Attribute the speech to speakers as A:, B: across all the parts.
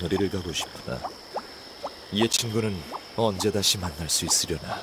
A: 어디를 가고 싶으나 이 친구는 언제 다시 만날 수 있으려나.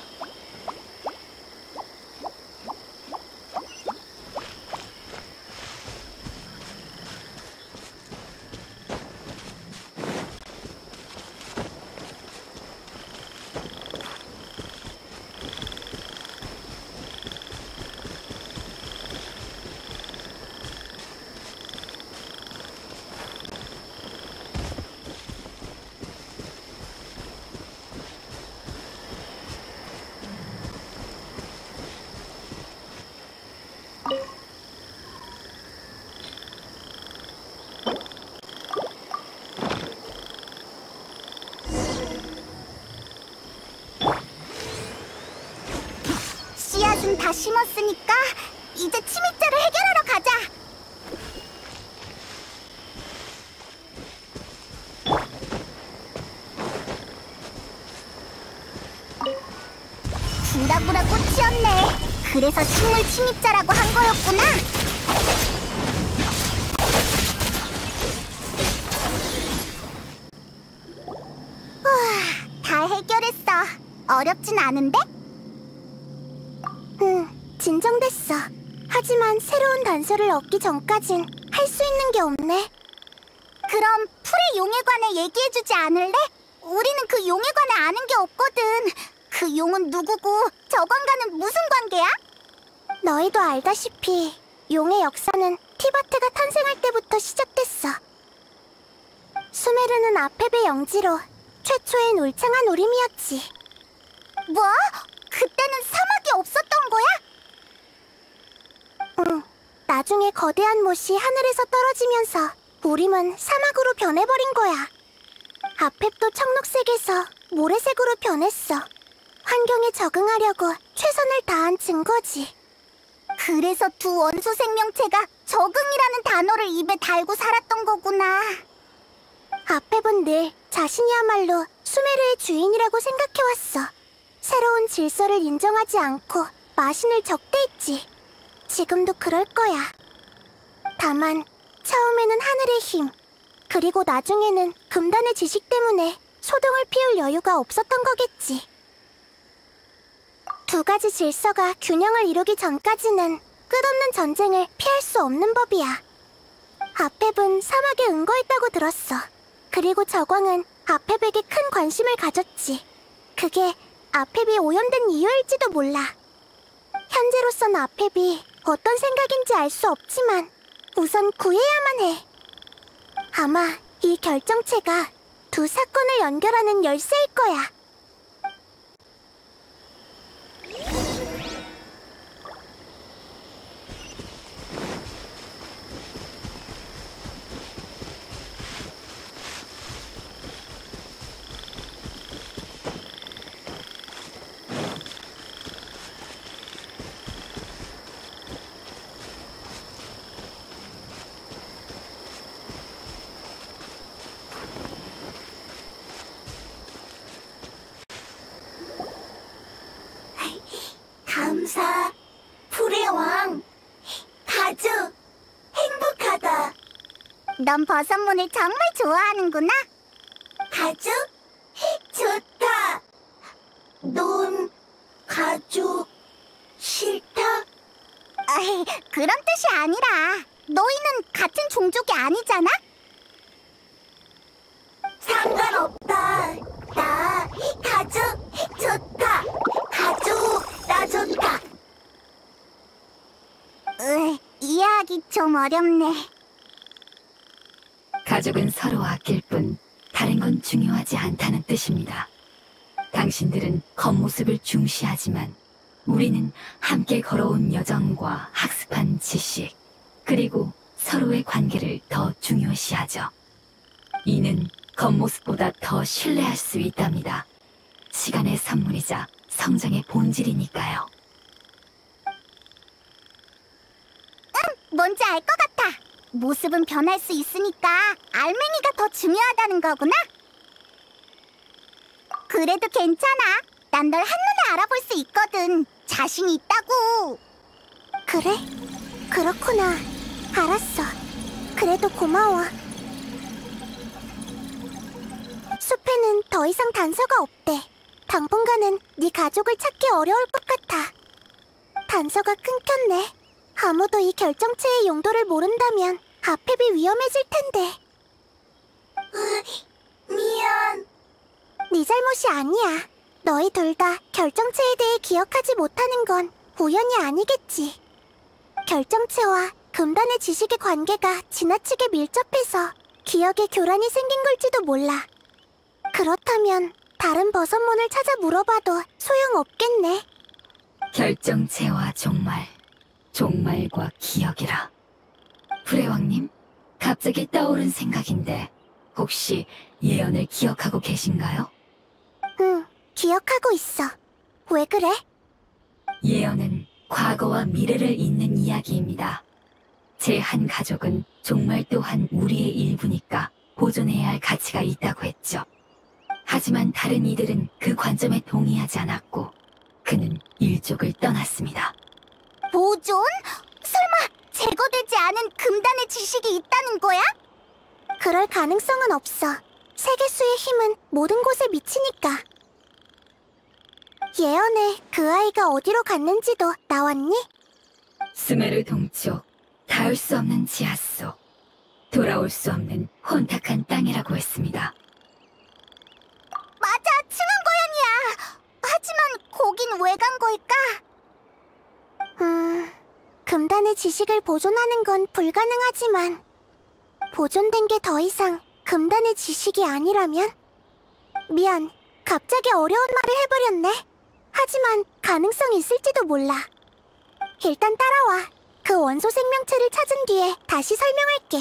B: 씨앗은 다 심었으니까 이제 침입자를 해결하러 가자. 구라구라 꽃이었네. 그래서 식물 침입자라고 한 거였구나. 다 해결했어. 어렵진 않은데? 진정됐어. 하지만 새로운 단서를 얻기 전까진 할 수 있는 게 없네. 그럼 풀의 용에 관해 얘기해주지 않을래? 우리는 그 용에 관해 아는 게 없거든. 그 용은 누구고 저관과는 무슨 관계야? 너희도 알다시피 용의 역사는 티바트가 탄생할 때부터 시작됐어. 수메르는 아페베 영지로 최초의 울창한 우림이었지. 뭐? 그때는 사막이 없었던 거야? 응. 나중에 거대한 못이 하늘에서 떨어지면서 우림은 사막으로 변해버린 거야. 아펩도 청록색에서 모래색으로 변했어. 환경에 적응하려고 최선을 다한 증거지. 그래서 두 원소 생명체가 적응이라는 단어를 입에 달고 살았던 거구나. 아펩은 늘 자신이야말로 수메르의 주인이라고 생각해왔어. 새로운 질서를 인정하지 않고 마신을 적대했지. 지금도 그럴 거야. 다만 처음에는 하늘의 힘, 그리고 나중에는 금단의 지식 때문에 소동을 피울 여유가 없었던 거겠지. 두 가지 질서가 균형을 이루기 전까지는 끝없는 전쟁을 피할 수 없는 법이야. 아펩은 사막에 응거했다고 들었어. 그리고 저광은 아펩에게 큰 관심을 가졌지. 그게 아펩이 오염된 이유일지도 몰라. 현재로선 아펩이 어떤 생각인지 알 수 없지만 우선 구해야만 해. 아마 이 결정체가 두 사건을 연결하는 열쇠일 거야. 감사, 불의 왕. 아주 행복하다. 넌 버섯문을 정말 좋아하는구나. 아주 좋다. 넌 가죽 싫다? 그런 뜻이 아니라 너희는 같은 종족이 아니잖아? 상관없다. 나 가죽 좋다. 가죽 나 좋다. 이해하기 좀 어렵네.
C: 가족은 서로 아낄 뿐 다른 건 중요하지 않다는 뜻입니다. 당신들은 겉모습을 중시하지만 우리는 함께 걸어온 여정과 학습한 지식, 그리고 서로의 관계를 더 중요시하죠. 이는 겉모습보다 더 신뢰할 수 있답니다. 시간의 선물이자 성장의 본질이니까요.
B: 뭔지 알 것 같아. 모습은 변할 수 있으니까 알맹이가 더 중요하다는 거구나. 그래도 괜찮아. 난 널 한눈에 알아볼 수 있거든. 자신이 있다고. 그래? 그렇구나. 알았어. 그래도 고마워. 숲에는 더 이상 단서가 없대. 당분간은 네 가족을 찾기 어려울 것 같아. 단서가 끊겼네. 아무도 이 결정체의 용도를 모른다면 아페비 위험해질 텐데. 미안. 네 잘못이 아니야. 너희 둘 다 결정체에 대해 기억하지 못하는 건 우연이 아니겠지. 결정체와 금단의 지식의 관계가 지나치게 밀접해서 기억에 교란이 생긴 걸지도 몰라. 그렇다면 다른 버섯몬을 찾아 물어봐도 소용없겠네.
C: 결정체와 종말, 종말과 기억이라. 프레왕님, 갑자기 떠오른 생각인데 혹시 예언을 기억하고 계신가요?
B: 응, 기억하고 있어. 왜 그래?
C: 예언은 과거와 미래를 잇는 이야기입니다. 제 한 가족은 종말 또한 우리의 일부니까 보존해야 할 가치가 있다고 했죠. 하지만 다른 이들은 그 관점에 동의하지 않았고 그는 일족을 떠났습니다.
B: 보존? 설마 제거되지 않은 금단의 지식이 있다는 거야? 그럴 가능성은 없어. 세계수의 힘은 모든 곳에 미치니까. 예언에 그 아이가 어디로 갔는지도 나왔니?
C: 스메르 동쪽, 닿을 수 없는 지하 속, 돌아올 수 없는 혼탁한 땅이라고 했습니다.
B: 맞아, 층암고양이야. 하지만 거긴 왜 간 걸까? 금단의 지식을 보존하는 건 불가능하지만 보존된 게 더 이상 금단의 지식이 아니라면? 미안, 갑자기 어려운 말을 해버렸네. 하지만 가능성이 있을지도 몰라. 일단 따라와. 그 원소 생명체를 찾은 뒤에 다시 설명할게.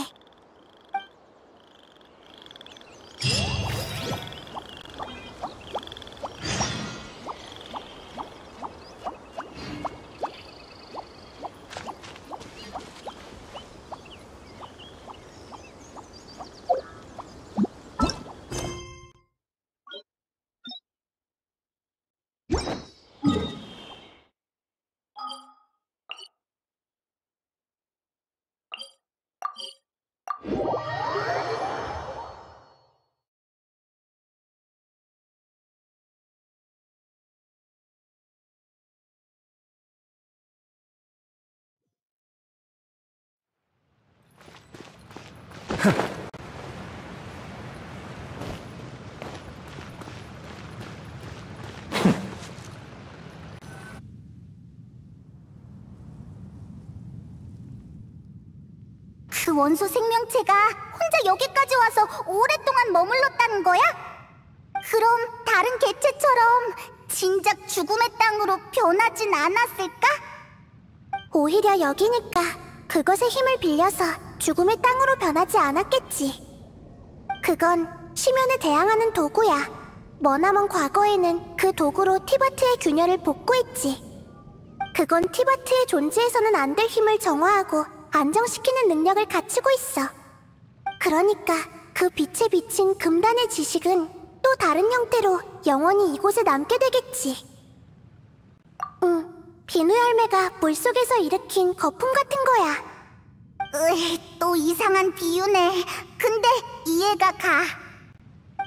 B: 그 원소 생명체가 혼자 여기까지 와서 오랫동안 머물렀다는 거야? 그럼 다른 개체처럼 진작 죽음의 땅으로 변하진 않았을까? 오히려 여기니까 그것의 힘을 빌려서 죽음의 땅으로 변하지 않았겠지. 그건 심연에 대항하는 도구야. 머나먼 과거에는 그 도구로 티바트의 균열을 복구했지. 그건 티바트의 존재에서는 안 될 힘을 정화하고 안정시키는 능력을 갖추고 있어. 그러니까 그 빛에 비친 금단의 지식은 또 다른 형태로 영원히 이곳에 남게 되겠지. 비누 열매가 물속에서 일으킨 거품 같은 거야. 또 이상한 비유네. 근데 이해가 가.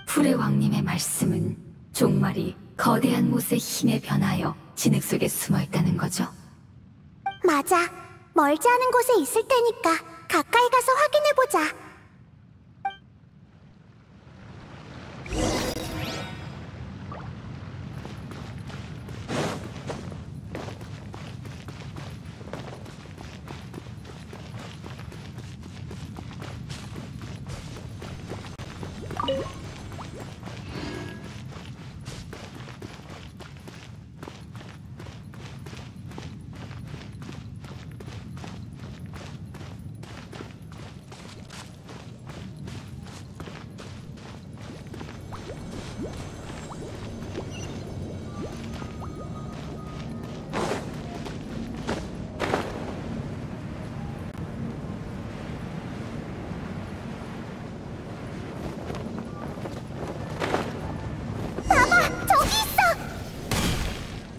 C: 프레왕님의 말씀은 종말이 거대한 못의 힘에 변하여 진흙 속에 숨어있다는 거죠?
B: 맞아. 멀지 않은 곳에 있을 테니까 가까이 가서 확인해보자.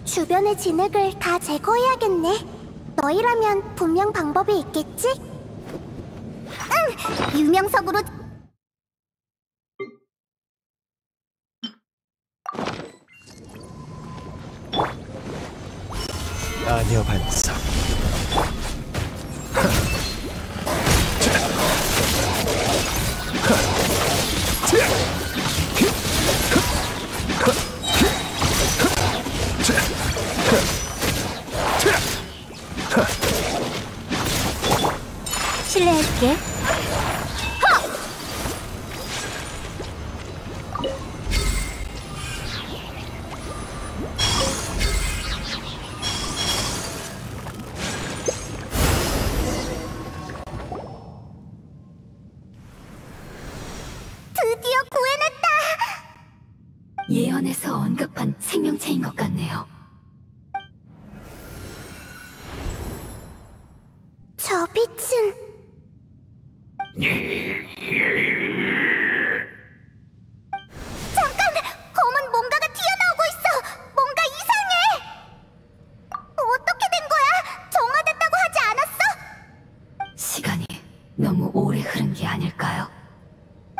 B: 주변의 진흙을 다 제거해야겠네. 너희라면 분명 방법이 있겠지? 응! 유명석으로
A: 아녀 반석.
B: 실례할게. 드디어 구해냈다.
C: 예언에서 언급한 생명체인 것 같네요.
B: 저 빛은 잠깐! 검은 뭔가가 튀어나오고 있어! 뭔가 이상해! 어떻게 된 거야? 정화됐다고 하지 않았어?
C: 시간이 너무 오래 흐른 게 아닐까요?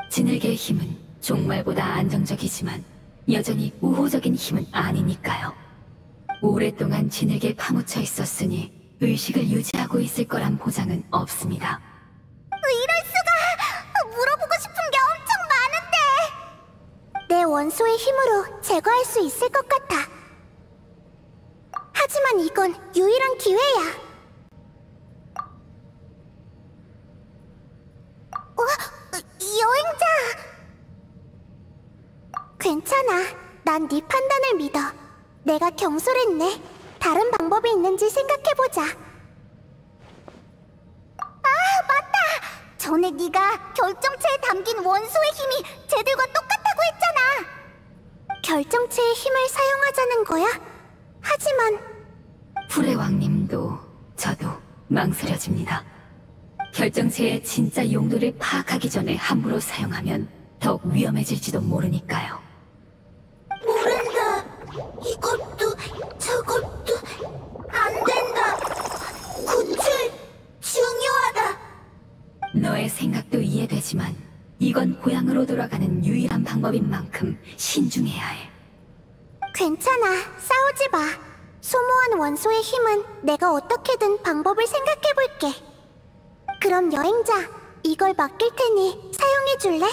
C: 진흙의 힘은 종말보다 안정적이지만 여전히 우호적인 힘은 아니니까요. 오랫동안 진흙에 파묻혀 있었으니 의식을 유지하고 있을 거란 보장은 없습니다.
B: 이럴 수가! 물어보고 싶은 게 엄청 많은데! 내 원소의 힘으로 제거할 수 있을 것 같아. 하지만 이건 유일한 기회야. 여행자! 괜찮아. 난 네 판단을 믿어. 내가 경솔했네. 다른 방법이 있는지 생각해보자. 아, 맞다! 전에 네가 결정체에 담긴 원소의 힘이 쟤들과 똑같다고 했잖아. 결정체의 힘을 사용하자는 거야? 하지만
C: 불의 왕님도 저도 망설여집니다. 결정체의 진짜 용도를 파악하기 전에 함부로 사용하면 더욱 위험해질지도 모르니까요.
B: 모른다. 이것도 저것도 안 된다. 구출 중요하다.
C: 너의 생각도 이해되지만 이건 고향으로 돌아가는 유일한 방법인 만큼 신중해야 해.
B: 괜찮아. 싸우지 마. 소모한 원소의 힘은 내가 어떻게든 방법을 생각해볼게. 그럼 여행자, 이걸 맡길 테니 사용해줄래?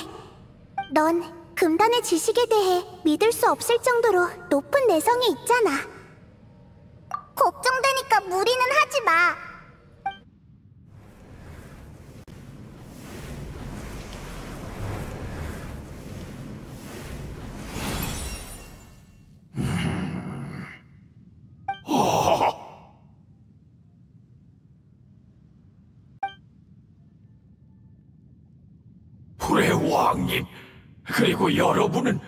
B: 넌 금단의 지식에 대해 믿을 수 없을 정도로 높은 내성이 있잖아. 걱정되니까 무리는 하지 마.
D: 불의 왕님, 그리고 여러분은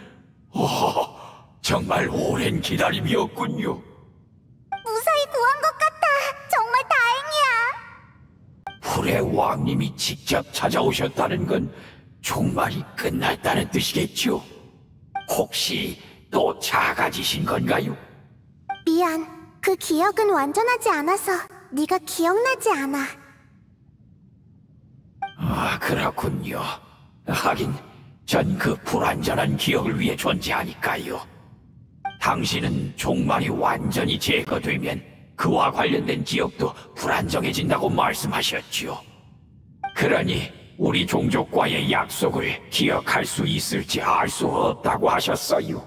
D: 정말 오랜 기다림이었군요.
B: 무사히 구한 것 같아. 정말 다행이야.
D: 불의 왕님이 직접 찾아오셨다는 건 종말이 끝났다는 뜻이겠죠? 혹시 또 작아지신 건가요?
B: 미안. 그 기억은 완전하지 않아서 네가 기억나지 않아.
D: 아, 그렇군요. 하긴 전 그 불완전한 기억을 위해 존재하니까요. 당신은 종말이 완전히 제거되면 그와 관련된 기억도 불안정해진다고 말씀하셨죠. 그러니 우리 종족과의 약속을 기억할 수 있을지 알 수 없다고 하셨어요.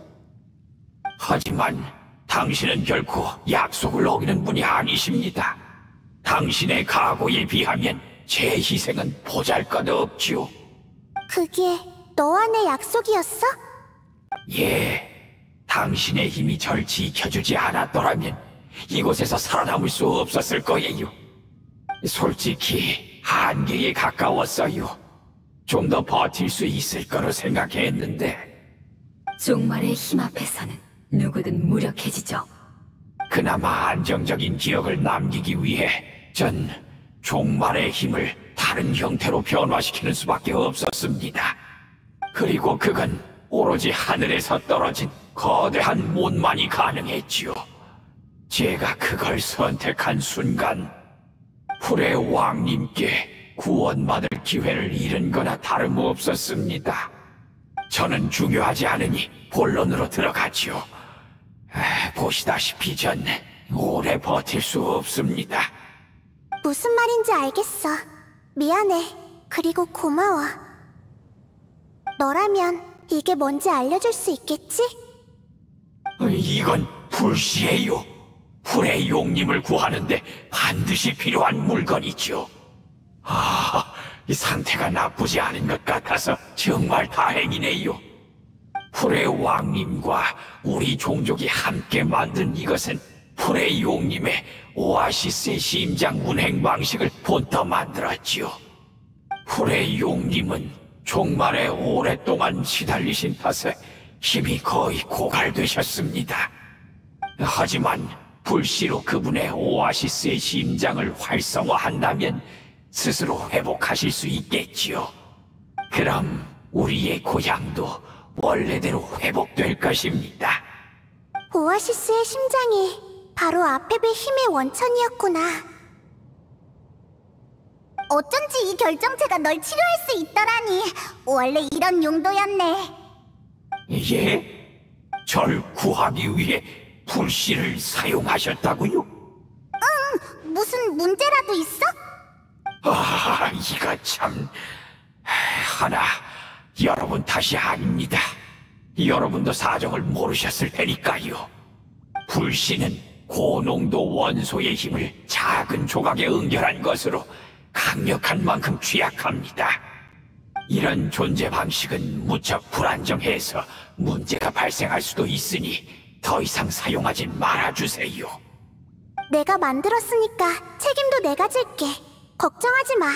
D: 하지만 당신은 결코 약속을 어기는 분이 아니십니다. 당신의 각오에 비하면 제 희생은 보잘것없지요.
B: 그게 너와 내 약속이었어?
D: 예, 당신의 힘이 절 지켜주지 않았더라면 이곳에서 살아남을 수 없었을 거예요. 솔직히 한계에 가까웠어요. 좀 더 버틸 수 있을 거로 생각했는데
C: 종말의 힘 앞에서는 누구든 무력해지죠.
D: 그나마 안정적인 기억을 남기기 위해 전 종말의 힘을 다른 형태로 변화시키는 수밖에 없었습니다. 그리고 그건 오로지 하늘에서 떨어진 거대한 못만이 가능했지요. 제가 그걸 선택한 순간 불의 왕님께 구원받을 기회를 잃은 거나 다름없었습니다. 저는 중요하지 않으니 본론으로 들어가죠. 보시다시피 전 오래 버틸 수 없습니다.
B: 무슨 말인지 알겠어. 미안해. 그리고 고마워. 너라면 이게 뭔지 알려줄 수 있겠지?
D: 이건 불씨예요. 불의 용님을 구하는데 반드시 필요한 물건이죠. 이 상태가 나쁘지 않은 것 같아서 정말 다행이네요. 불의 왕님과 우리 종족이 함께 만든 이것은 불의 용님의 오아시스의 심장 운행 방식을 본떠 만들었지요. 불의 용님은 종말에 오랫동안 시달리신 탓에 힘이 거의 고갈되셨습니다. 하지만 불씨로 그분의 오아시스의 심장을 활성화한다면 스스로 회복하실 수 있겠지요. 그럼 우리의 고향도 원래대로 회복될 것입니다.
B: 오아시스의 심장이 바로 아페베 힘의 원천이었구나. 어쩐지 이 결정체가 널 치료할 수 있더라니. 원래 이런 용도였네.
D: 예? 절 구하기 위해 불씨를 사용하셨다고요?
B: 무슨 문제라도 있어?
D: 이거 참... 하나, 여러분 탓이 아닙니다. 여러분도 사정을 모르셨을 테니까요. 불씨는 고농도 원소의 힘을 작은 조각에 응결한 것으로 강력한 만큼 취약합니다. 이런 존재 방식은 무척 불안정해서 문제가 발생할 수도 있으니 더 이상 사용하지 말아주세요.
B: 내가 만들었으니까 책임도 내가 질게. 걱정하지 마.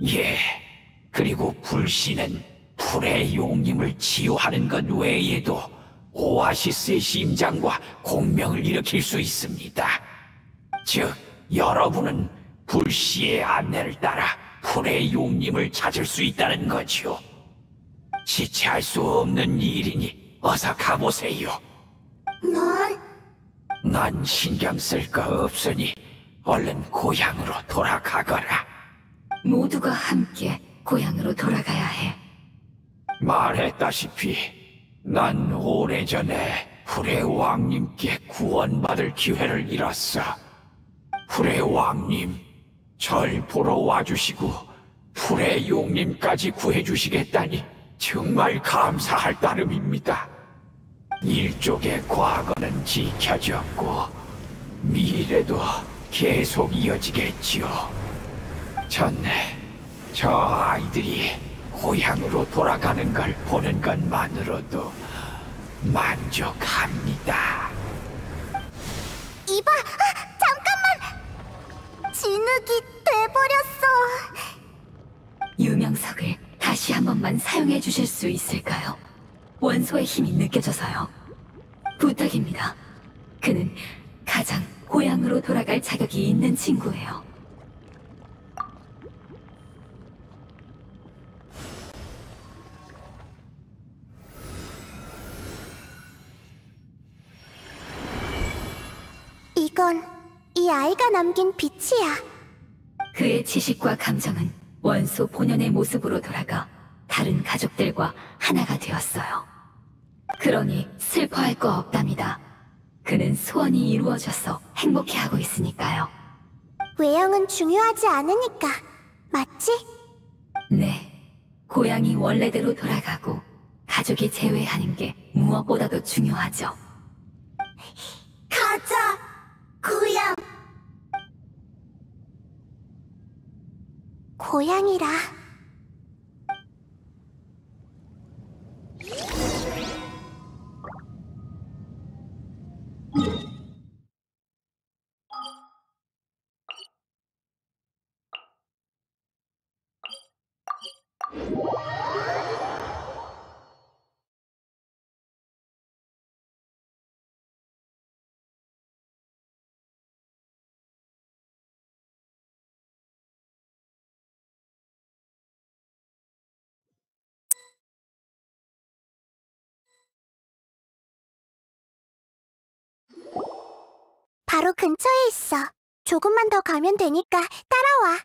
D: 예, 그리고 불씨는 불의 용님을 치유하는 것 외에도 오아시스의 심장과 공명을 일으킬 수 있습니다. 즉, 여러분은 불씨의 안내를 따라 불의 용님을 찾을 수 있다는 거지요. 지체할 수 없는 일이니 어서 가보세요. 난 신경 쓸 거 없으니 얼른 고향으로 돌아가거라.
C: 모두가 함께 고향으로 돌아가야 해.
D: 말했다시피 난 오래전에 불의 왕님께 구원받을 기회를 잃었어. 불의 왕님, 절 보러 와주시고 불의 용님까지 구해주시겠다니 정말 감사할 따름입니다. 일족의 과거는 지켜졌고 미래도 계속 이어지겠지요. 저 아이들이 고향으로 돌아가는 걸 보는 것만으로도 만족합니다.
B: 이봐, 잠깐만! 진흙이 돼버렸어.
C: 유명석을 다시 한 번만 사용해 주실 수 있을까요? 원소의 힘이 느껴져서요. 부탁입니다. 그는 가장 고향으로 돌아갈 자격이 있는 친구예요.
B: 이건 이 아이가 남긴 빛이야.
C: 그의 지식과 감정은 원소 본연의 모습으로 돌아가 다른 가족들과 하나가 되었어요. 그러니 슬퍼할 거 없답니다. 그는 소원이 이루어져서 행복해하고 있으니까요.
B: 외형은 중요하지 않으니까. 맞지?
C: 네, 고향이 원래대로 돌아가고 가족이 재회하는 게 무엇보다도 중요하죠.
B: 가자, 고향. 고향이라. 바로 근처에 있어. 조금만 더 가면 되니까 따라와.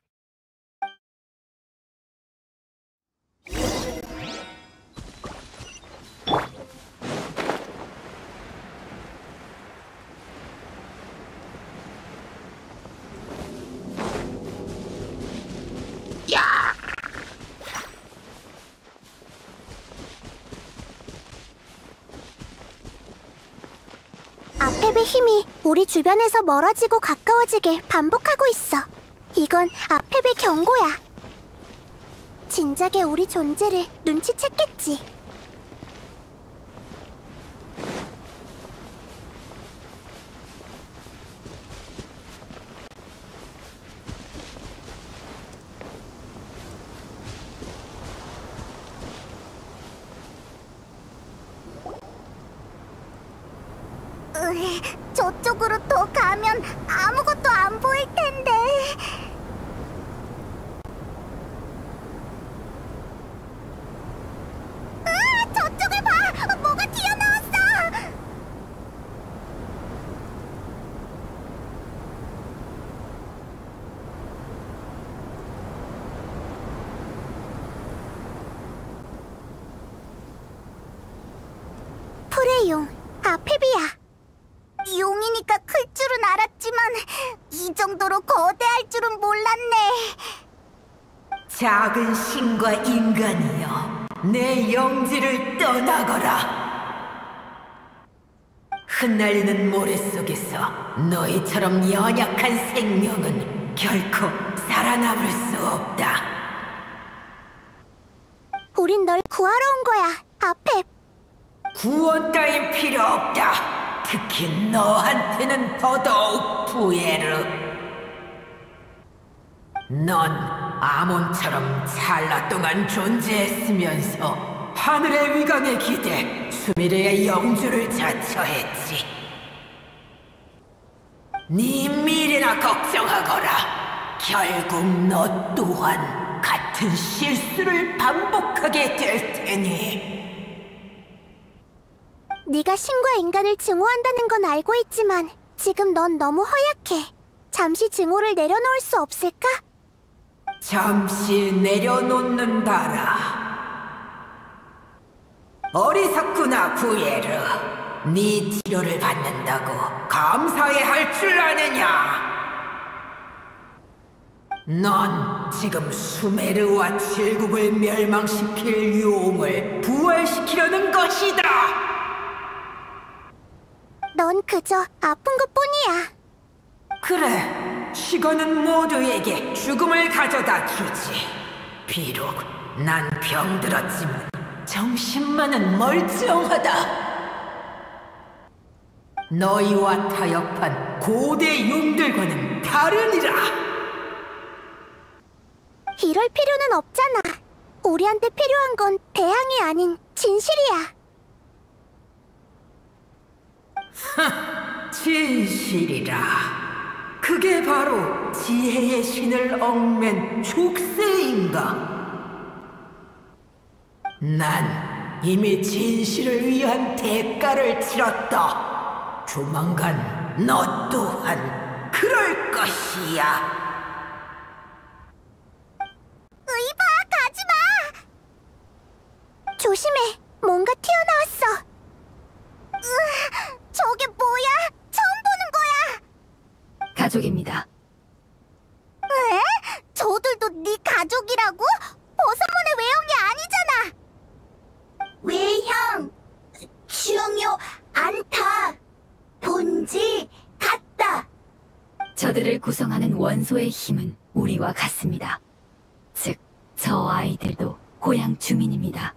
B: 아펩의 힘이 우리 주변에서 멀어지고 가까워지길 반복하고 있어. 이건 아펩의 경고야. 진작에 우리 존재를 눈치챘겠지. 저쪽으로 더 가면 아무것도 안 보일 텐데. 저쪽을 봐! 뭐가 튀어나왔어! 풀의 용, 아페비아. 용이니까 클 줄은 알았지만 이 정도로 거대할 줄은 몰랐네.
E: 작은 신과 인간이여, 내 영지를 떠나거라. 흩날리는 모래 속에서 너희처럼 연약한 생명은 결코 살아남을 수 없다.
B: 우린 널 구하러 온 거야, 아펩.
E: 구원 따윈 필요 없다. 특히 너한테는 더더욱 부에르. 넌 아몬처럼 찰나 동안 존재했으면서 하늘의 위강에 기대 수미르의 영주를 자처했지. 네 미래나 걱정하거라. 결국 너 또한 같은 실수를 반복하게 될 테니.
B: 네가 신과 인간을 증오한다는 건 알고 있지만 지금 넌 너무 허약해. 잠시 증오를 내려놓을 수 없을까?
E: 잠시 내려놓는다라. 어리석구나, 부에르. 네 치료를 받는다고 감사해 할 줄 아느냐? 넌 지금 수메르와 칠국을 멸망시킬 용을 부활시키려는 것이다.
B: 넌 그저 아픈 것뿐이야.
E: 그래, 시간은 모두에게 죽음을 가져다 주지. 비록 난 병들었지만 정신만은 멀쩡하다. 너희와 타협한 고대 용들과는 다르니라.
B: 이럴 필요는 없잖아. 우리한테 필요한 건 대항이 아닌 진실이야.
E: 진실이라. 그게 바로 지혜의 신을 얽맨 족쇄인가? 난 이미 진실을 위한 대가를 치렀다. 조만간 너 또한 그럴 것이야.
B: 의바, 가지마! 조심해. 뭔가 튀어나왔어. 저게 뭐야? 처음 보는 거야.
C: 가족입니다.
B: 왜? 저들도 네 가족이라고? 버섯문의 외형이 아니잖아. 외형 중요 않다. 본질 같다.
C: 저들을 구성하는 원소의 힘은 우리와 같습니다. 즉, 저 아이들도 고향 주민입니다.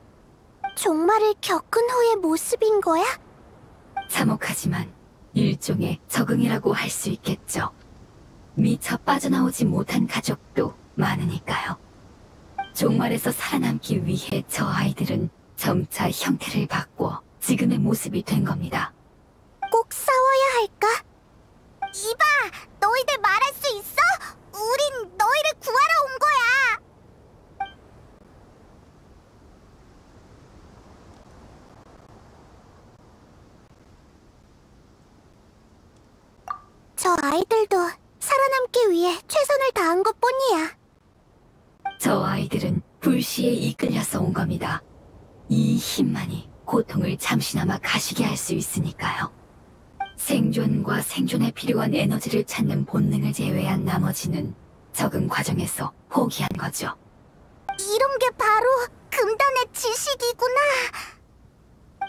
B: 종말을 겪은 후의 모습인 거야?
C: 참혹하지만 일종의 적응이라고 할 수 있겠죠. 미처 빠져나오지 못한 가족도 많으니까요. 종말에서 살아남기 위해 저 아이들은 점차 형태를 바꿔 지금의 모습이 된 겁니다.
B: 꼭 싸워야 할까? 이봐! 너희들 말할 수 있어? 우린 너희를 구하러 온 거야! 저 아이들도 살아남기 위해 최선을 다한 것뿐이야.
C: 저 아이들은 불시에 이끌려서 온 겁니다. 이 힘만이 고통을 잠시나마 가시게 할 수 있으니까요. 생존과 생존에 필요한 에너지를 찾는 본능을 제외한 나머지는 적응 과정에서 포기한 거죠.
B: 이런 게 바로 금단의 지식이구나.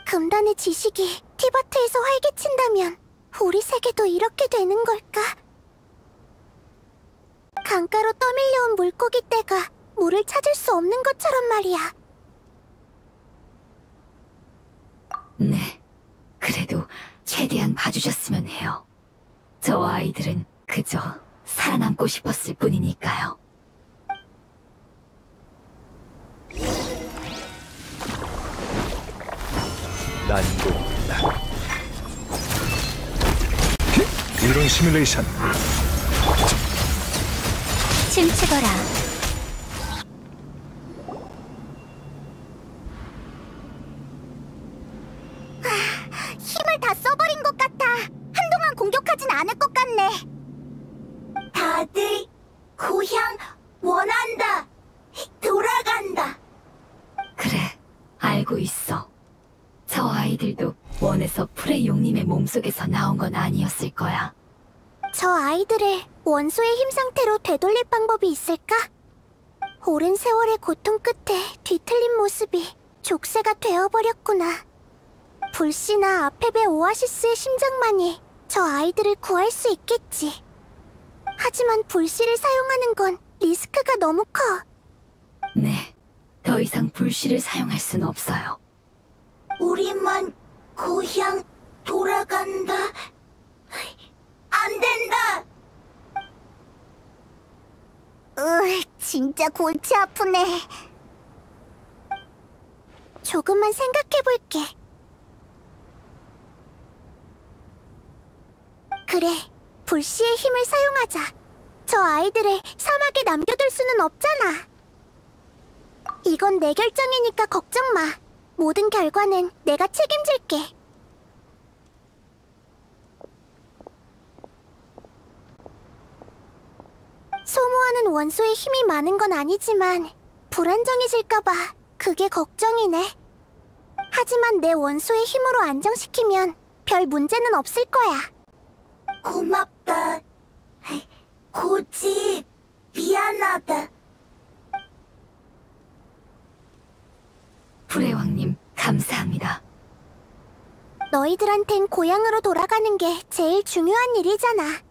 B: 금단의 지식이 티바트에서 활개친다면 우리 세계도 이렇게 되는 걸까? 강가로 떠밀려온 물고기 떼가 물을 찾을 수 없는 것처럼 말이야.
C: 네, 그래도 최대한 봐주셨으면 해요. 저 아이들은 그저 살아남고 싶었을 뿐이니까요.
A: 난도 없다. 이런 시뮬레이션
B: 춤추거라. 힘을 다 써버린 것 같아. 한동안 공격하진 않을 것 같네. 다들 고향 원한다. 돌아간다.
C: 그래, 알고 있어. 저 아이들도 원에서 프레용님의 몸속에서 나온 건 아니었을 거야.
B: 저 아이들을 원소의 힘 상태로 되돌릴 방법이 있을까? 오랜 세월의 고통 끝에 뒤틀린 모습이 족쇄가 되어버렸구나. 불씨나 아페베 오아시스의 심장만이 저 아이들을 구할 수 있겠지. 하지만 불씨를 사용하는 건 리스크가 너무 커.
C: 네, 더 이상 불씨를 사용할 순 없어요.
B: 우리만 고향 돌아간다. 안 된다. 진짜 골치 아프네. 조금만 생각해볼게. 그래, 불씨의 힘을 사용하자. 저 아이들을 사막에 남겨둘 수는 없잖아. 이건 내 결정이니까 걱정 마. 모든 결과는 내가 책임질게. 소모하는 원소의 힘이 많은 건 아니지만 불안정해질까봐 그게 걱정이네. 하지만 내 원소의 힘으로 안정시키면 별 문제는 없을 거야. 고맙다. 고집 미안하다.
C: 프레왕님, 감사합니다.
B: 너희들한텐 고향으로 돌아가는 게 제일 중요한 일이잖아.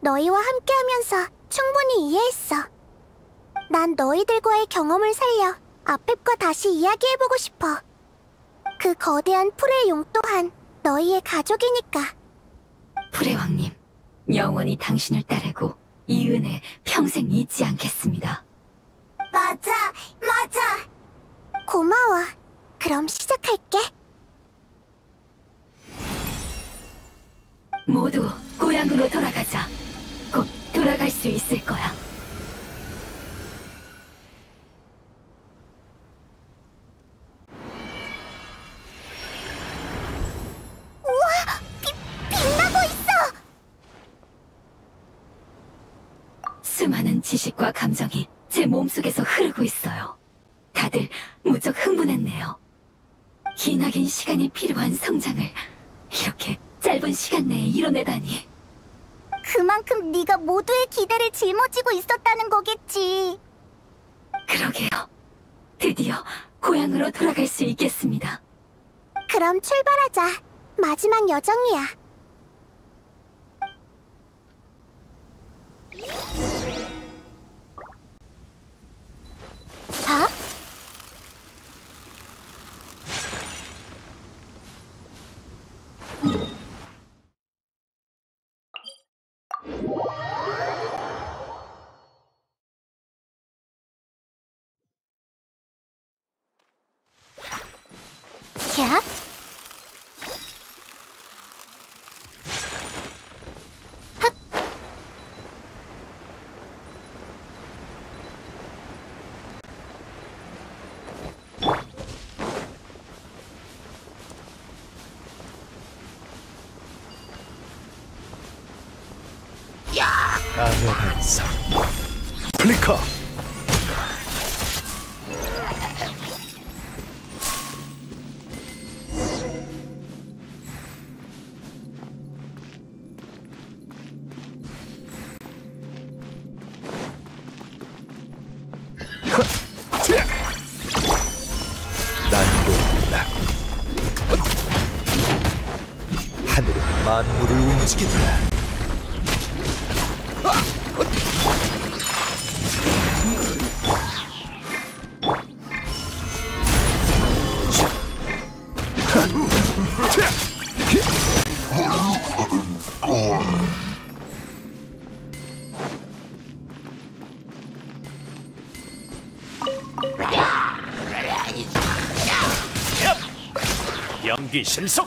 B: 너희와 함께하면서 충분히 이해했어. 난 너희들과의 경험을 살려 아펩과 다시 이야기해보고 싶어. 그 거대한 풀의 용 또한 너희의 가족이니까.
C: 프레왕님, 영원히 당신을 따르고 이 은혜 평생 잊지 않겠습니다.
B: 맞아. 고마워. 그럼 시작할게.
C: 모두 고향으로 돌아가자. 곧 돌아갈 수 있을 거야.
B: 우와! 빛나고 있어!
C: 수많은 지식과 감정이 제 몸속에서 흐르고 있어요. 다들 무척 흥분했네요. 기나긴 시간이 필요한 성장을 이렇게 짧은 시간 내에 이뤄내다니.
B: 그만큼 네가 모두의 기대를 짊어지고 있었다는 거겠지.
C: 그러게요. 드디어 고향으로 돌아갈 수 있겠습니다.
B: 그럼 출발하자. 마지막 여정이야. 자? 자?
A: 암의 반상 플리커. 난도 없다. 하늘은 만물을 움직인다.
D: 연기 실속.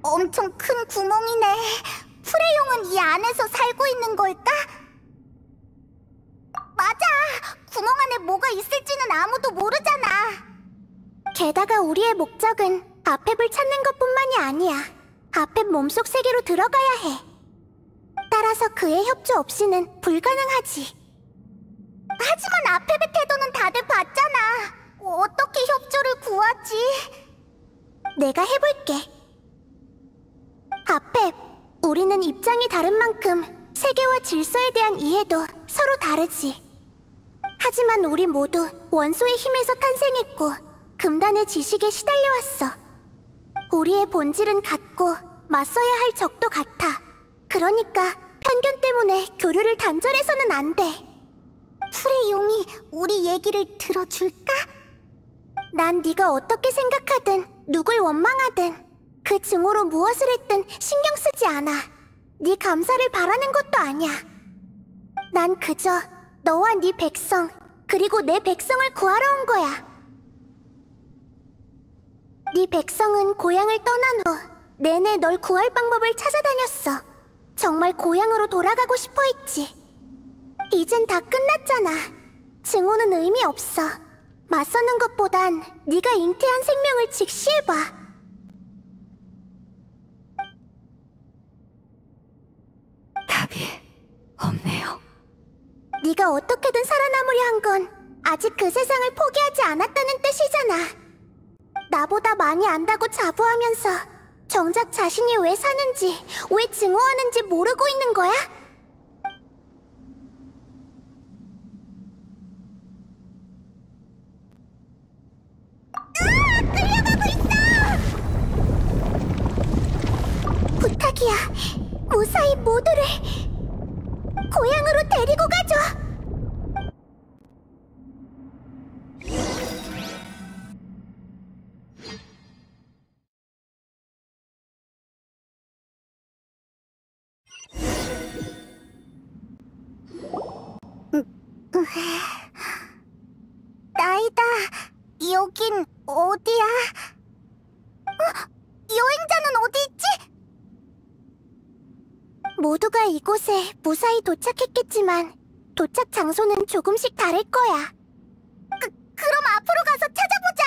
B: 엄청 큰 구멍이네. 프레용은 이 안에서 살고 있는 걸까? 맞아! 구멍 안에 뭐가 있을지는 아무도 모르잖아. 게다가 우리의 목적은 아펩을 찾는 것뿐만이 아니야. 아펩 몸속 세계로 들어가야 해. 따라서 그의 협조 없이는 불가능하지. 하지만 아펩의 태도는 다들 봤잖아. 어떻게 협조를 구하지? 내가 해볼게. 아펩, 우리는 입장이 다른 만큼 세계와 질서에 대한 이해도 서로 다르지. 하지만 우리 모두 원소의 힘에서 탄생했고 금단의 지식에 시달려왔어. 우리의 본질은 같고 맞서야 할 적도 같아. 그러니까 편견 때문에 교류를 단절해서는 안 돼. 프레용이 우리 얘기를 들어줄까? 난 네가 어떻게 생각하든 누굴 원망하든 그 증오로 무엇을 했든 신경 쓰지 않아. 네 감사를 바라는 것도 아니야. 난 그저 너와 네 백성, 그리고 내 백성을 구하러 온 거야. 네 백성은 고향을 떠난 후 내내 널 구할 방법을 찾아다녔어. 정말 고향으로 돌아가고 싶어 했지. 이젠 다 끝났잖아. 증오는 의미 없어. 맞서는 것보단 네가 잉태한 생명을 직시해봐.
C: 답이 없네요.
B: 네가 어떻게든 살아남으려 한 건 아직 그 세상을 포기하지 않았다는 뜻이잖아. 나보다 많이 안다고 자부하면서 정작 자신이 왜 사는지, 왜 증오하는지 모르고 있는 거야? 끌려가고 있어! 부탁이야. 무사히 모두를 고향으로 데리고 가줘. 나이다. 여긴 어디야? 여행자는 어디 있지? 모두가 이곳에 무사히 도착했겠지만 도착 장소는 조금씩 다를 거야. 그럼 앞으로 가서 찾아보자.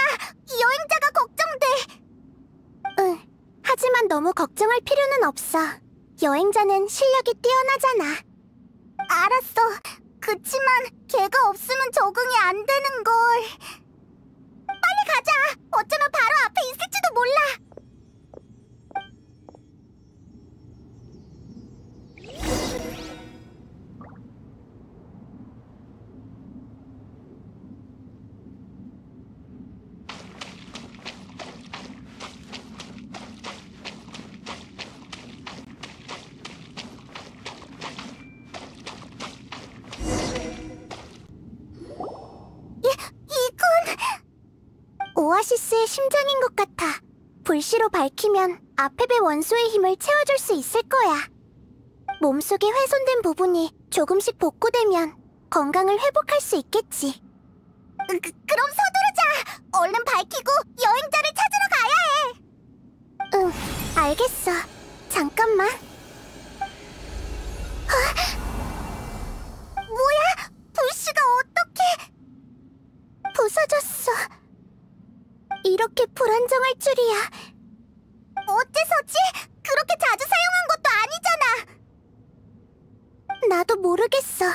B: 여행자가 걱정돼. 응. 하지만 너무 걱정할 필요는 없어. 여행자는 실력이 뛰어나잖아. 알았어. 그치만 걔가 없으면 적응이 안 되는걸. 빨리 가자. 어쩌면 바로 앞에 있을지도 몰라. 이건 오아시스의 심장인 것 같아. 불씨로 밝히면 아펩의 원소의 힘을 채워줄 수 있을 거야. 몸속에 훼손된 부분이 조금씩 복구되면 건강을 회복할 수 있겠지. 그럼 서두르자. 얼른 밝히고 여행자를 찾으러 가야 해. 응, 알겠어. 잠깐만. 뭐야? 불씨가 어떻게 부서졌어. 이렇게 불안정할 줄이야. 어째서지? 그렇게 자주 사용한 것도 아니잖아. 나도 모르겠어.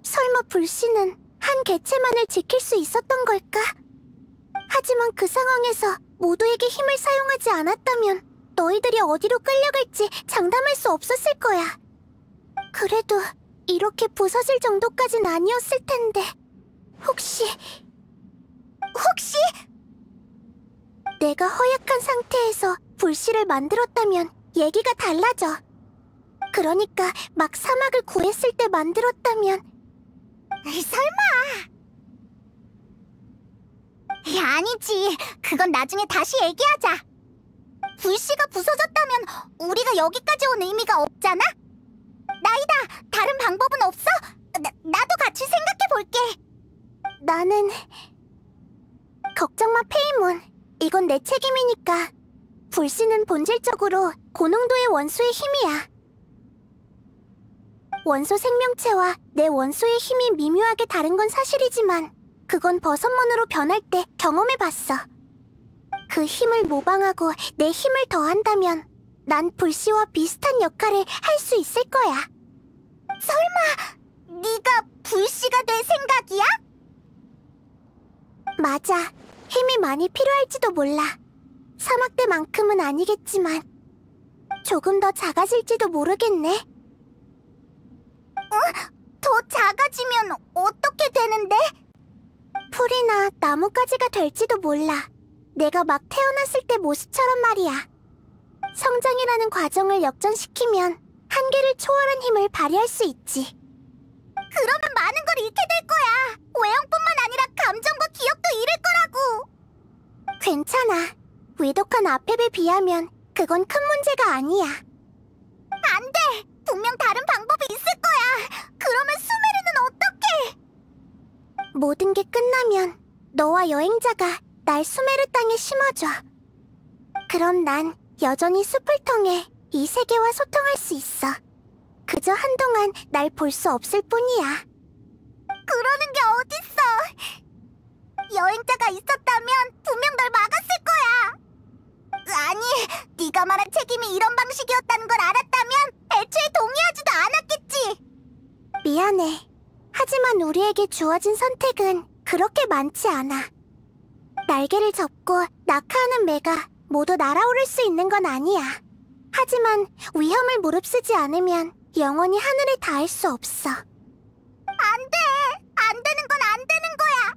B: 설마 불씨는 한 개체만을 지킬 수 있었던 걸까? 하지만 그 상황에서 모두에게 힘을 사용하지 않았다면 너희들이 어디로 끌려갈지 장담할 수 없었을 거야. 그래도 이렇게 부서질 정도까진 아니었을 텐데 혹시 내가 허약한 상태에서 불씨를 만들었다면 얘기가 달라져. 그러니까 막 사막을 구했을 때 만들었다면... 설마! 아니지. 그건 나중에 다시 얘기하자. 불씨가 부서졌다면 우리가 여기까지 온 의미가 없잖아? 나이다, 다른 방법은 없어? 나도 같이 생각해볼게. 나는... 걱정 마, 페이몬. 이건 내 책임이니까. 불씨는 본질적으로 고농도의 원소의 힘이야. 원소 생명체와 내 원소의 힘이 미묘하게 다른 건 사실이지만 그건 버섯먼으로 변할 때 경험해봤어. 그 힘을 모방하고 내 힘을 더한다면 난 불씨와 비슷한 역할을 할 수 있을 거야. 설마 네가 불씨가 될 생각이야? 맞아. 힘이 많이 필요할지도 몰라. 사막 때만큼은 아니겠지만 조금 더 작아질지도 모르겠네. 더 작아지면 어떻게 되는데? 풀이나 나뭇가지가 될지도 몰라. 내가 막 태어났을 때 모습처럼 말이야. 성장이라는 과정을 역전시키면 한계를 초월한 힘을 발휘할 수 있지. 그러면 많은 걸 잃게 될 거야. 외형뿐만 아니라 감정과 기억도 잃을 거라고. 괜찮아. 위독한 아펩에 비하면 그건 큰 문제가 아니야. 안 돼! 분명 다른 방법이 있을 거야. 그러면 수메르는 어떡해? 모든 게 끝나면 너와 여행자가 날 수메르 땅에 심어줘. 그럼 난 여전히 숲을 통해 이 세계와 소통할 수 있어. 그저 한동안 날 볼 수 없을 뿐이야. 그러는 게 어딨어? 여행자가 있었다면 분명 널 막았을 거야. 아니, 네가 말한 책임이 이런 방식이었다는 걸 알았다면 애초에 동의하지도 않았겠지. 미안해. 하지만 우리에게 주어진 선택은 그렇게 많지 않아. 날개를 접고 낙하하는 매가 모두 날아오를 수 있는 건 아니야. 하지만 위험을 무릅쓰지 않으면 영원히 하늘에 닿을 수 없어. 안 돼! 안 되는 건 안 되는 거야!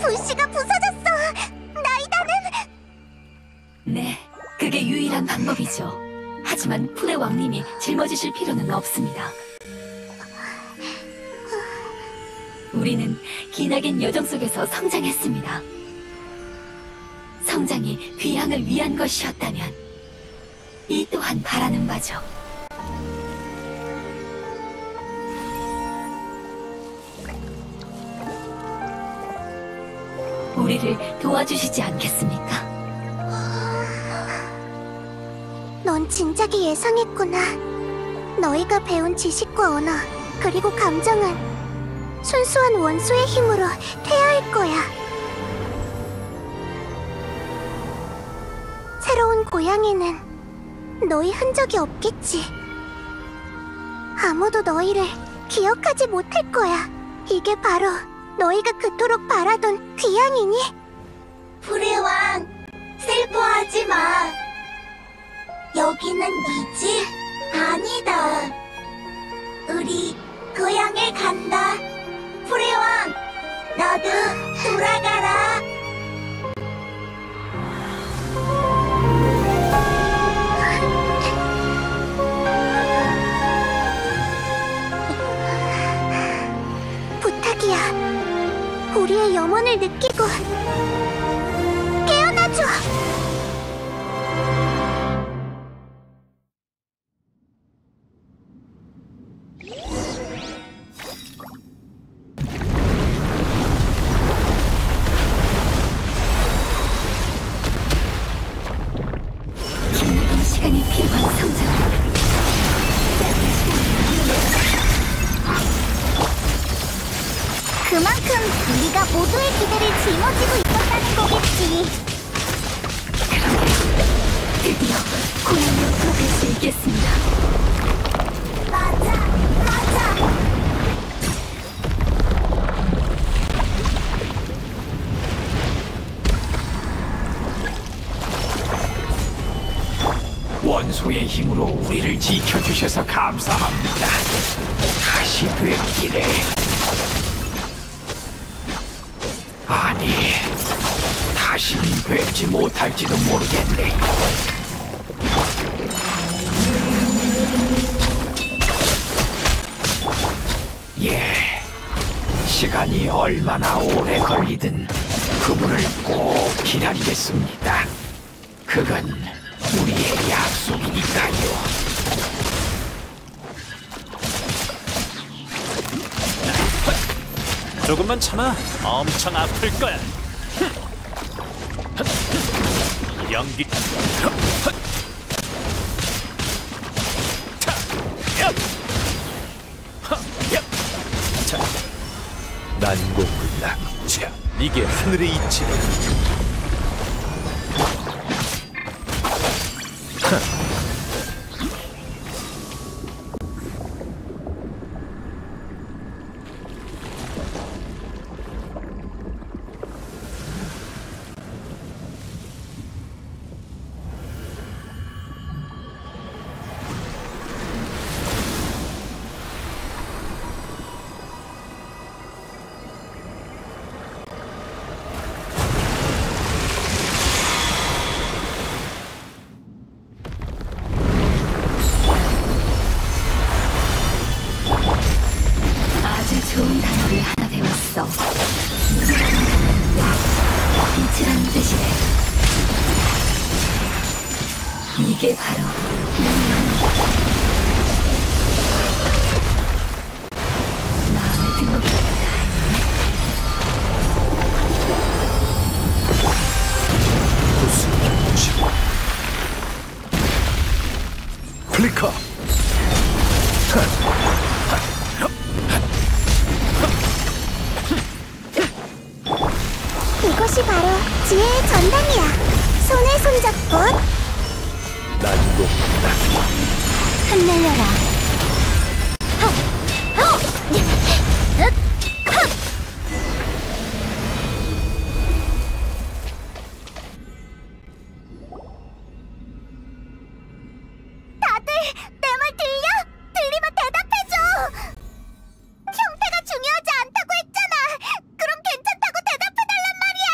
B: 불씨가 부서졌어! 나이다는!
C: 네, 그게 유일한 방법이죠. 하지만 풀의 왕님이 짊어지실 필요는 없습니다. 우리는 기나긴 여정 속에서 성장했습니다. 성장이 귀향을 위한 것이었다면 이 또한 바라는 바죠. 우리를 도와주시지 않겠습니까?
B: 넌 진작에 예상했구나. 너희가 배운 지식과 언어, 그리고 감정은 순수한 원소의 힘으로 퇴화할 거야. 새로운 고향에는 너희 흔적이 없겠지. 아무도 너희를 기억하지 못할 거야. 이게 바로 너희가 그토록 바라던 귀향이니?
F: 불의 왕, 슬퍼하지 마. 여기는 네 집 아니다. 우리 고향에 간다. 불의 왕, 너도 돌아가라.
B: 부탁이야. 우리의 염원을 느끼고 깨어나줘.
C: 긴 시간이 필요한 성장.
B: 그만큼 우리가 모두의 기대를 짊어지고 있었다는 거겠지.
C: 드디어 고향으로 돌아갈 수 있겠습니다.
F: 맞아, 맞아.
D: 원소의 힘으로 우리를 지켜주셔서 감사합니다. 다시 뵙기를. 아니, 다시는 뵙지 못할지도 모르겠네. 예, 시간이 얼마나 오래 걸리든 그분을 꼭 기다리겠습니다. 그건 우리의 약속이니까요.
A: 조금만 참아. 엄청 아플 거야. 연기. 난공불락. 자, 이게 하늘의 이치다.
C: 아주 좋은 단어를 하나 배웠어. 빛이라는 뜻이래. 이게 바로 마음에 든 것 같다.
A: 플리커.
B: 이것이 바로 지혜의 전당이야. 손에 손잡고
A: 난공불락.
B: 흩날려라. 다들 내 말 들려? 들리면 대답해줘. 형태가 중요하지 않다고 했잖아. 그럼 괜찮다고 대답해달란 말이야.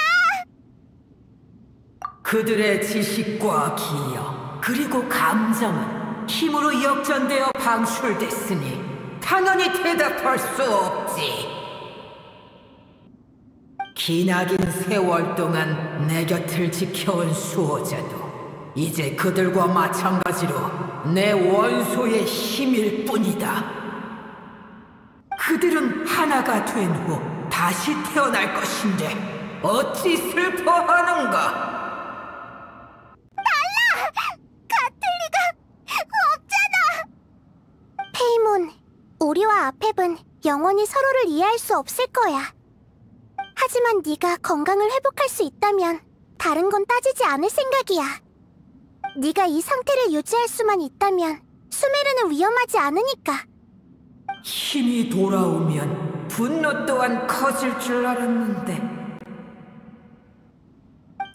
E: 그들의 지식과 기억 그리고 감정은 힘으로 역전되어 방출됐으니 당연히 대답할 수 없지. 기나긴 세월 동안 내 곁을 지켜온 수호자도 이제 그들과 마찬가지로 내 원소의 힘일 뿐이다. 그들은 하나가 된 후 다시 태어날 것인데 어찌 슬퍼하는가?
B: 같을 리가 없잖아. 페이몬, 우리와 아펩은 영원히 서로를 이해할 수 없을 거야. 하지만 네가 건강을 회복할 수 있다면 다른 건 따지지 않을 생각이야. 네가 이 상태를 유지할 수만 있다면 수메르는 위험하지 않으니까.
E: 힘이 돌아오면 분노 또한 커질 줄 알았는데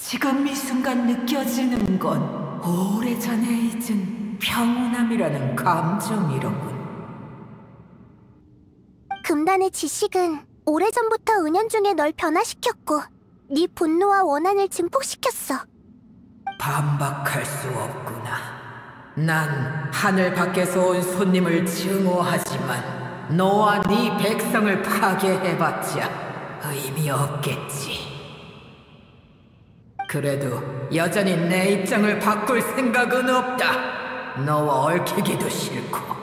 E: 지금 이 순간 느껴지는 건 오래전에 잊은 평온함이라는 감정이로군.
B: 금단의 지식은 오래전부터 은연중에 널 변화시켰고 네 분노와 원한을 증폭시켰어.
E: 반박할 수 없구나. 난 하늘 밖에서 온 손님을 증오하지만 너와 네 백성을 파괴해봤자 의미 없겠지. 그래도 여전히 내 입장을 바꿀 생각은 없다. 너와 얽히기도 싫고.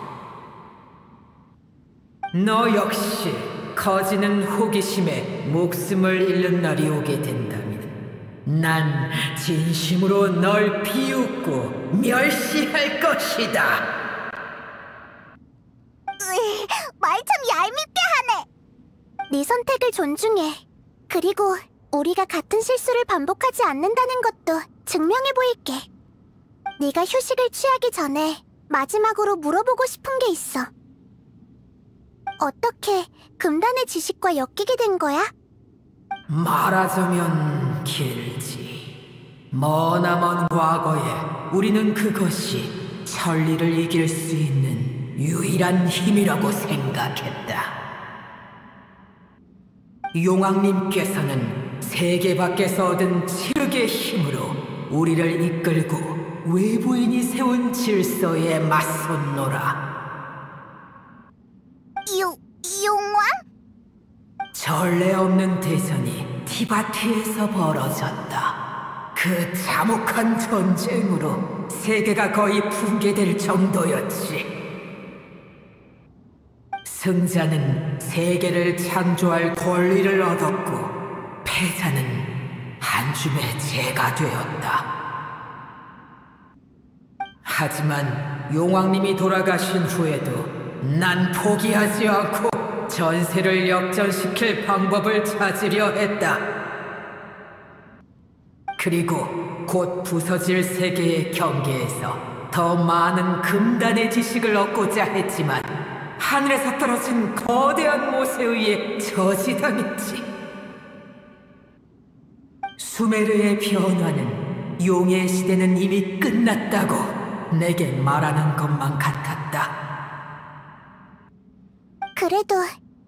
E: 너 역시 커지는 호기심에 목숨을 잃는 날이 오게 된다면 난 진심으로 널 비웃고 멸시할 것이다.
B: 말 참 얄밉게 하네. 네 선택을 존중해. 그리고 우리가 같은 실수를 반복하지 않는다는 것도 증명해 보일게. 네가 휴식을 취하기 전에 마지막으로 물어보고 싶은 게 있어. 어떻게 금단의 지식과 엮이게 된 거야?
E: 말하자면 길지. 머나먼 과거에 우리는 그것이 천리를 이길 수 있는 유일한 힘이라고 생각했다. 용왕님께서는 세계 밖에서 얻은 칠흑의 힘으로 우리를 이끌고 외부인이 세운 질서에 맞섰노라.
B: 용왕?
E: 전례 없는 대전이 티바티에서 벌어졌다. 그 참혹한 전쟁으로 세계가 거의 붕괴될 정도였지. 승자는 세계를 창조할 권리를 얻었고 패자는 한 줌의 재가 되었다. 하지만 용왕님이 돌아가신 후에도 난 포기하지 않고 전세를 역전시킬 방법을 찾으려 했다. 그리고 곧 부서질 세계의 경계에서 더 많은 금단의 지식을 얻고자 했지만 하늘에서 떨어진 거대한 못에 의해 저지당했지. 수메르의 변화는 용의 시대는 이미 끝났다고 내게 말하는 것만 같았다.
B: 그래도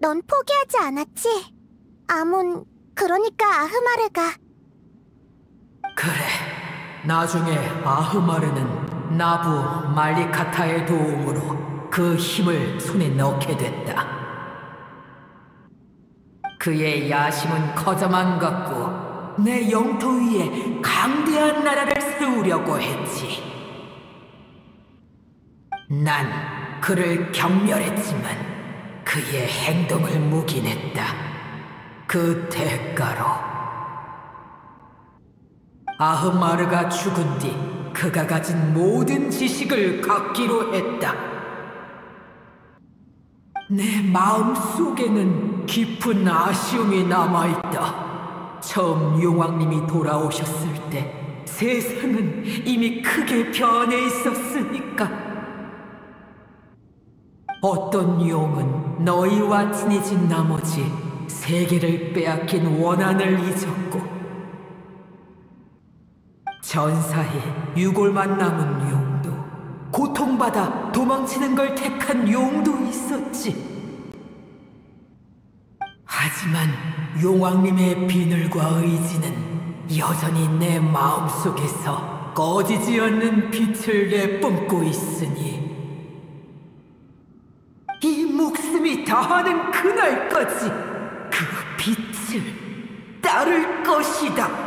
B: 넌 포기하지 않았지? 아몬, 그러니까 아흐마르가.
E: 그래, 나중에 아흐마르는 나부 말리카타의 도움으로 그 힘을 손에 넣게 됐다. 그의 야심은 커져만 갔고 내 영토 위에 강대한 나라를 세우려고 했지. 난 그를 경멸했지만 그의 행동을 묵인했다. 그 대가로 아흐마르가 죽은 뒤 그가 가진 모든 지식을 갖기로 했다. 내 마음속에는 깊은 아쉬움이 남아있다. 처음 용왕님이 돌아오셨을 때 세상은 이미 크게 변해 있었으니까. 어떤 용은 너희와 친해진 나머지 세계를 빼앗긴 원한을 잊었고 전사에 유골만 남은 용도, 고통받아 도망치는 걸 택한 용도 있었지. 하지만 용왕님의 비늘과 의지는 여전히 내 마음속에서 꺼지지 않는 빛을 내뿜고 있으니 이 목숨이 다하는 그날까지 그 빛을 따를 것이다.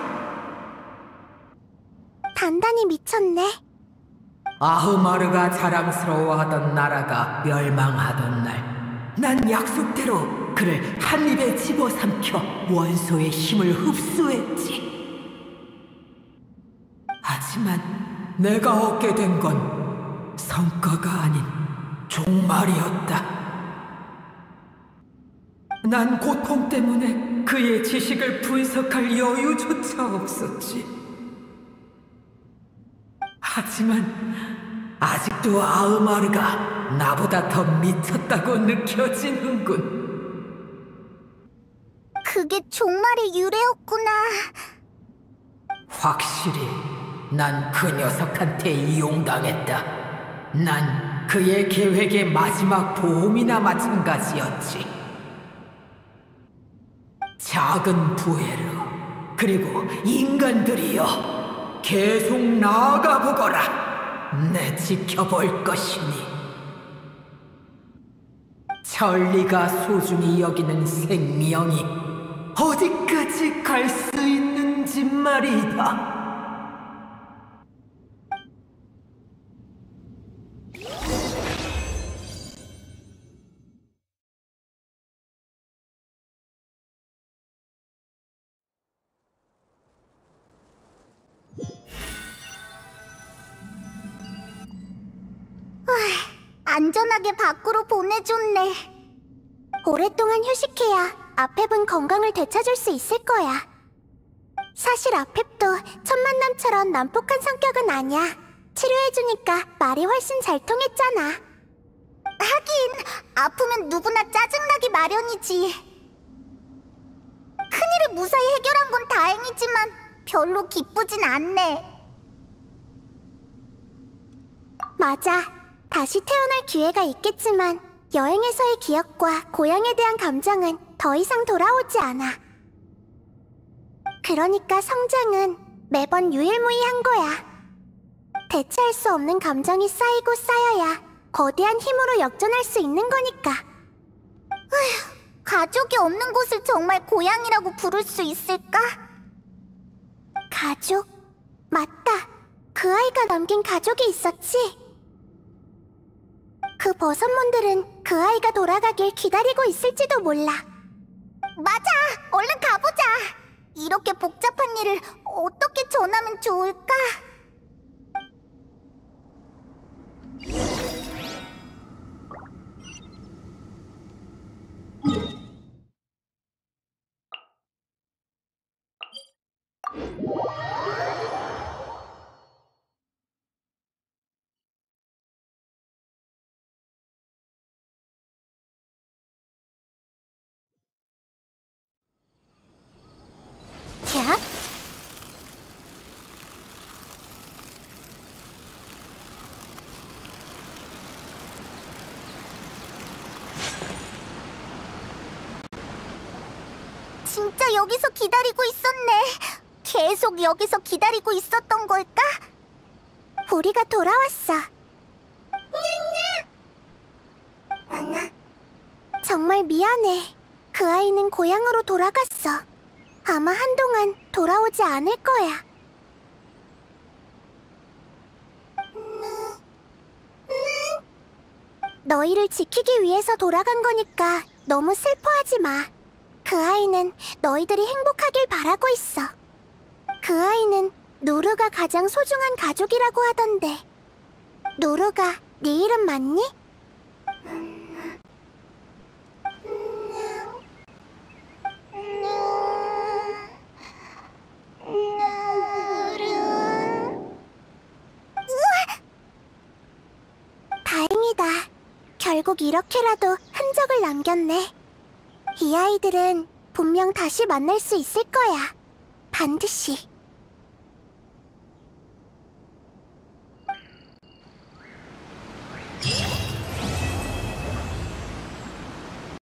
B: 단단히 미쳤네.
E: 아흐마르가 자랑스러워하던 나라가 멸망하던 날 난 약속대로 그를 한 입에 집어삼켜 원소의 힘을 흡수했지. 하지만 내가 얻게 된 건 성과가 아닌 종말이었다. 난 고통 때문에 그의 지식을 분석할 여유조차 없었지. 하지만 아직도 아흐마르가 나보다 더 미쳤다고 느껴지는군.
B: 그게 종말의 유래였구나.
E: 확실히 난 그 녀석한테 이용당했다. 난 그의 계획의 마지막 보험이나 마찬가지였지. 작은 부에르, 그리고 인간들이여, 계속 나아가보거라. 내 지켜볼 것이니. 천리가 소중히 여기는 생명이 어디까지 갈 수 있는지 말이다.
B: 안전하게 밖으로 보내줬네. 오랫동안 휴식해야 아펩은 건강을 되찾을 수 있을 거야. 사실 아펩도 첫 만남처럼 난폭한 성격은 아니야. 치료해주니까 말이 훨씬 잘 통했잖아. 하긴 아프면 누구나 짜증나기 마련이지. 큰일을 무사히 해결한 건 다행이지만 별로 기쁘진 않네. 맞아. 다시 태어날 기회가 있겠지만 여행에서의 기억과 고향에 대한 감정은 더 이상 돌아오지 않아. 그러니까 성장은 매번 유일무이한 거야. 대체할 수 없는 감정이 쌓이고 쌓여야 거대한 힘으로 역전할 수 있는 거니까. 가족이 없는 곳을 정말 고향이라고 부를 수 있을까? 가족? 맞다. 그 아이가 남긴 가족이 있었지? 그 버섯몬들은 그 아이가 돌아가길 기다리고 있을지도 몰라. 맞아! 얼른 가보자! 이렇게 복잡한 일을 어떻게 전하면 좋을까? 자, 진짜 여기서 기다리고 있었네. 계속 여기서 기다리고 있었던 걸까? 우리가 돌아왔어. 정말 미안해. 그 아이는 고향으로 돌아갔어. 아마 한동안 돌아오지 않을 거야. 너희를 지키기 위해서 돌아간 거니까 너무 슬퍼하지 마. 그 아이는 너희들이 행복하길 바라고 있어. 그 아이는 누르가 가장 소중한 가족이라고 하던데. 누르가 네 이름 맞니? 다행이다. 결국 이렇게라도 흔적을 남겼네. 이 아이들은 분명 다시 만날 수 있을 거야. 반드시.